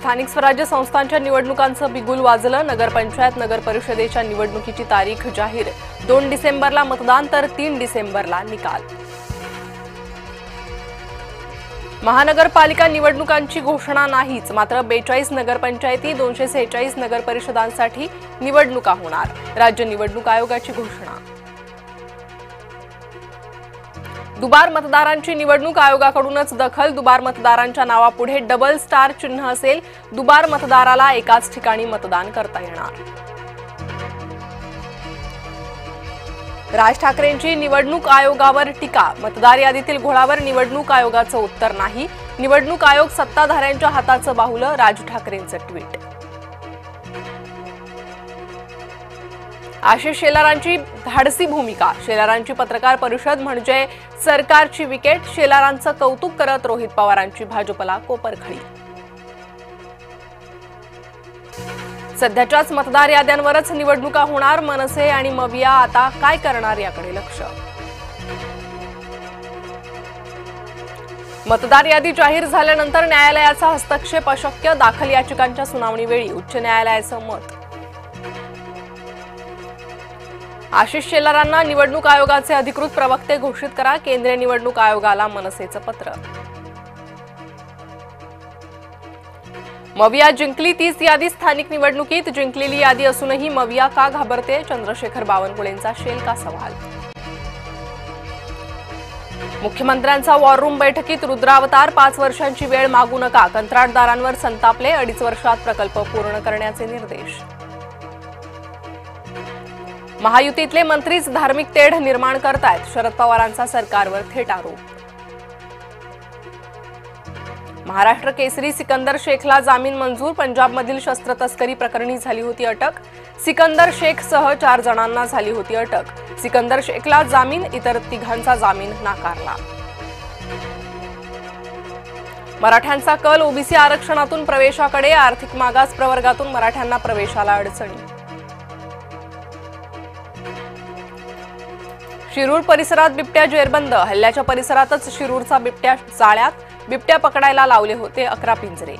स्थानिक स्वराज्य संस्थांच्या निवडणुकांचं बिगुल वाजलं। नगरपंचायत नगर परिषदेच्या निवडणुकीची तारीख जाहीर। 2 डिसेंबरला मतदान तर 3 डिसेंबरला निकाल। महानगरपालिका निवडणुकांची घोषणा नाहीच, मात्र 42 नगरपंचायती 246 नगर परिषदांसाठी निवडणुका होणार। राज्य निवडणूक आयोगाची घोषणा। दुबार मतदारांची निवडणूक आयोगाकडूनच दखल। दुबार मतदारांच्या नावापुढे डबल स्टार चिन्ह असेल। दुबार मतदाराला एकाच ठिकाणी मतदान करता येणार। राज ठाकरेंची निवडणूक आयोगावर टीका। मतदार यादीतील घोळावर निवडणूक आयोगाचं उत्तर नाही। निवडणूक आयोग सत्ताधाऱ्यांच्या हाताचं बाहुलं, राज ठाकरेंचं ट्विट। आशिष शेलारांची धाडसी भूमिका। शेलारांची पत्रकार परिषद म्हणजे सरकारची विकेट। शेलारांचं कौतुक करत रोहित पवारांची भाजपला कोपरखळी। सध्याच्याच मतदार याद्यांवरच निवडणुका होणार। मनसे आणि मविया आता काय करणार याकडे लक्ष। मतदार यादी जाहीर झाल्यानंतर न्यायालयाचा हस्तक्षेप अशक्य। दाखल याचिकांच्या सुनावणीवेळी उच्च न्यायालयाचं मत। आशिष शेलारांना निवडणूक आयोगाचे अधिकृत प्रवक्ते घोषित करा। केंद्रीय निवडणूक आयोगाला मनसेचं पत्र। मविया जिंकली 30 यादी। स्थानिक निवडणुकीत जिंकलेली यादी असूनही मविया का घाबरते? चंद्रशेखर बावनकुळेंचा शेल का सवाल। मुख्यमंत्र्यांचा वॉर रूम बैठकीत रुद्रावतार। 5 वर्षांची वेळ मागू नका। कंत्राटदारांवर संतापले। 2.5 वर्षात प्रकल्प पूर्ण करण्याचे निर्देश। महायुतीतले मंत्रीच धार्मिक तेढ निर्माण करतायत। शरद पवारांचा सरकारवर थेट आरोप। महाराष्ट्र केसरी सिकंदर शेखला जामीन मंजूर। पंजाबमधील शस्त्र तस्करी प्रकरणी झाली होती अटक। सिकंदर शेखसह 4 जणांना झाली होती अटक। सिकंदर शेखला जामीन, इतर 3घांचा जामीन नाकारला। मराठ्यांचा कल ओबीसी आरक्षणातून प्रवेशाकडे। आर्थिक मागास प्रवर्गातून मराठ्यांना प्रवेशाला अडचणी। शिरूर परिसरात बिबट्या जेरबंद। हल्ल्याच्या परिसरातच शिरूरचा बिबट्या जाळ्यात। बिबट्या पकडायला लावले होते 11 पिंजरे।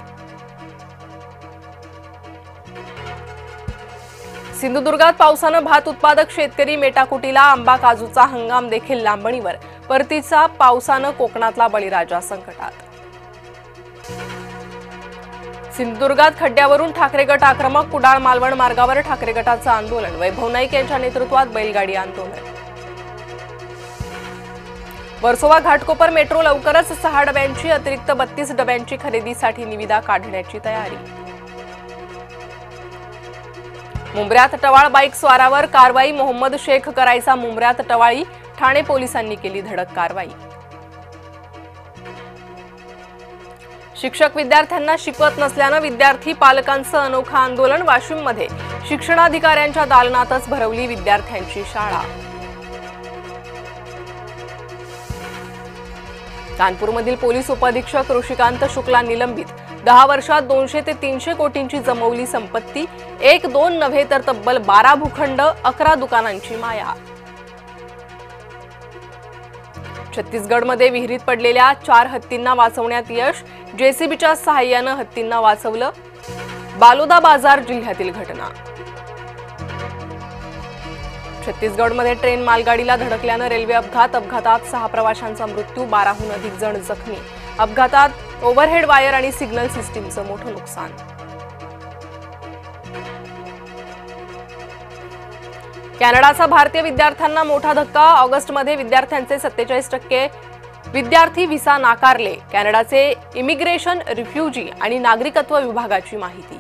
सिंधुदुर्गात पावसानं भात उत्पादक शेतकरी मेटाकुटीला। आंबा काजूचा हंगाम देखील लांबणीवर। परतीचा पावसानं कोकणातला बळीराजा संकटात। सिंधुदुर्गात खड्ड्यावरून ठाकरे गट आक्रमक। कुडाळ मालवण मार्गावर ठाकरे गटाचं आंदोलन। वैभव नाईक यांच्या नेतृत्वात बैलगाडी आंदोलन। वर्सोवा घाटकोपर मेट्रो लवकरच 6 डब्यांची अतिरिक्त 32 डब्यांची खरेदीसाठी निविदा काढण्याची तयारी। मुंब्र्यात टवाळ बाईक स्वारावर कारवाई। मोहम्मद शेख करायचा मुंब्र्यात टवाळी। ठाणे पोलिसांनी केली धडक कारवाई। शिक्षक विद्यार्थ्यांना शिकवत नसल्यानं विद्यार्थी पालकांचं अनोखं आंदोलन। वाशिममध्ये शिक्षणाधिकाऱ्यांच्या दालनातच भरवली विद्यार्थ्यांची शाळा। कानपूरमधील पोलीस उपअधीक्षक ऋषिकांत शुक्ला निलंबित। 10 वर्षात 200 ते 300 कोटींची जमवली संपत्ती। 1-2 नव्हे तर तब्बल 12 भूखंड, 11 दुकानांची माया। छत्तीसगडमध्ये विहिरीत पडलेल्या 4 हत्तींना वाचवण्यात यश। जेसीबीच्या सहाय्यानं हत्तींना वाचवलं। बालोदा बाजार जिल्ह्यातील घटना। छत्तीसगडमध्ये ट्रेन मालगाडीला धडकल्यानं रेल्वे अपघात। अपघातात 6 प्रवाशांचा मृत्यू, 12हून अधिक जण जखमी। अपघातात ओव्हरहेड वायर आणि सिग्नल सिस्टीमचं मोठं नुकसान। कॅनडाचा भारतीय विद्यार्थ्यांना मोठा धक्का। ऑगस्टमध्ये विद्यार्थ्यांचे 47% विद्यार्थी व्हिसा नाकारले। कॅनडाचे इमिग्रेशन, रिफ्युजी आणि नागरिकत्व विभागाची माहिती।